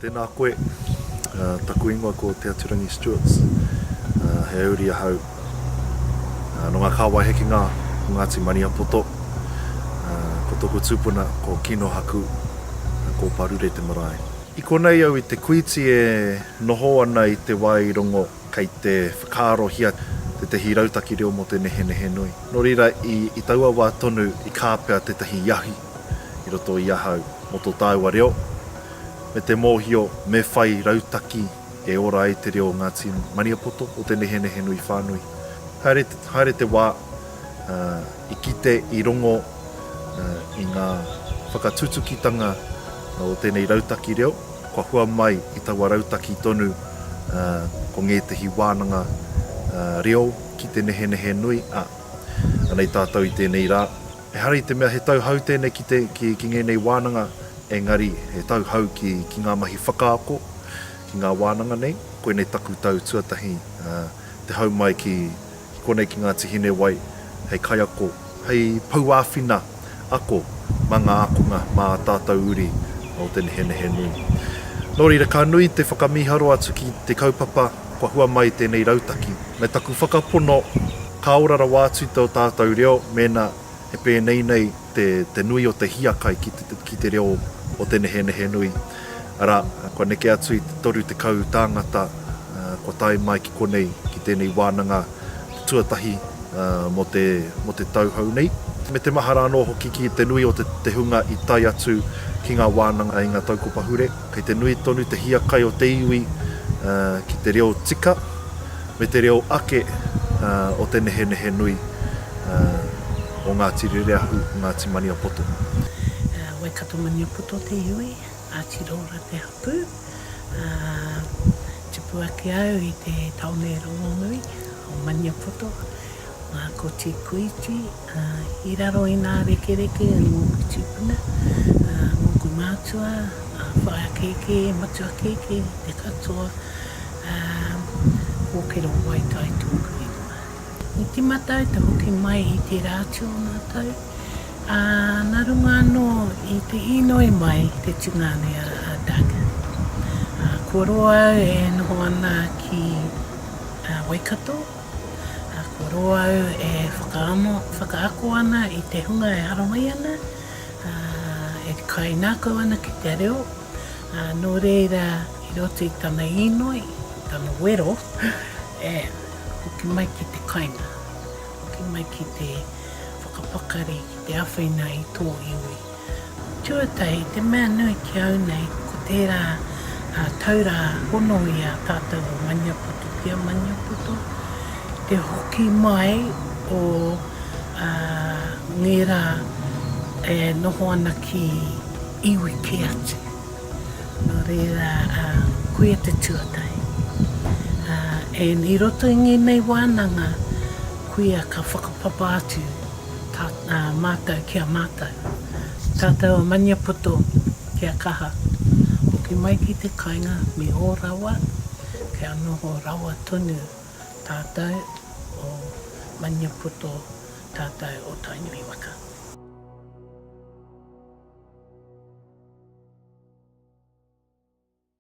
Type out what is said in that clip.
Tēnā koe, taku ingoa ko Te Atirangi Stewarts, he auri ahau. No ngā kāwai heki ngā, ko Ngāti Maniapoto, ko toko tūpuna, ko Kino Haku, ko Parure te marae. I konei au i te kuiti e noho ana i te wairongo kei te whakaarohia te Rautaki Reo mo Te Nehenehenui. Nō reira, i taua wā tonu i kāpea te tahi iahi, i roto i ahau mo tō tāua reo. Me te mōhio, me whai rautaki e ora ai te reo Ngāti Maniapoto o Te Nehenehenui whānui. Haere te wā, i kite i rongo i ngā whakatutukitanga o tēnei Rautaki Reo, kua hua mai i taua rautaki tonu ko ngētahi Wānanga reo ki Te Nehenehenui. Anei tātou i tēnei rā. E hari te mea he tauhau tēnei ki ngenei Wānanga, engari he tauhau ki ngā mahi whakaako, ki ngā Wānanga nei. Koe nei taku tau tuatahi te hau mai ki konei ki ngā tihine wai, hei kaiako, hei pauāwhina ako, mā ngā akonga, mā tātou uri o Te Nehenehenui. Nō reira, ka nui te whakamiharo atu ki te kaupapa, kua hua mai tēnei rautaki. Me taku whakapono, ka orara wātu tō tātou reo, mena he pēnei nei te nui o te hiakai ki te reo o Te Nehenehenui. Ara, kua neke atu i te toru te kau tāngata, kua tai mai ki konei ki tēnei Wānanga, te tuatahi mo te tauhau nei. Me te maharano hoki ki te nui o te hunga i tai atu ki ngā Wānanga i ngā taukopa hure. Kei te nui tonu te hiakai o te iwi ki te reo tika, me te reo ake o Te Nehenehenui o Ngāti Rereahu, Ngāti Maniapoto. Waikato Maniapoto te iwi, Aotearoa te hapū. Tipu ake au i te taone rongonui o Maniapoto. Ko te kuiti, i raro i nā rekereke e ngōku tūpuna, ngōku mātua, whaia keke, matua keke, te katoa, kōkero wai tai tōku ingoa. I te matau, te hoki mai i te rātio nā tau. Nā runga anō i te inoi mai te tungane a Daga. Kua roa e noho ana ki Waikato. Kua roa e whakaako ana i te hunga e haramai ana. E kai nākau ana ki te reo. Nō reira i roto i tana inoi, tana wero, e hoki mai ki te kainga. Hoki mai ki te whakapakari, ki te awhaina i tō iwi. Tuatai, te mea nui ki au nei, ko tērā taura hono i a tātou o Maniapoto, pia Maniapoto. Te hoki mai o ngera e noho ana ki iwi ke atu. Nō reira, koe te tuatai. E ni roto i ngenei Wānanga, kuia ka whakapapa atu mātou kia mātou. Tātou o Maniapoto kia kaha. Hoki mai ki te kainga me o rawa, kia noho rawa tonu tātou o Maniapoto, tātou o Tainui Waka.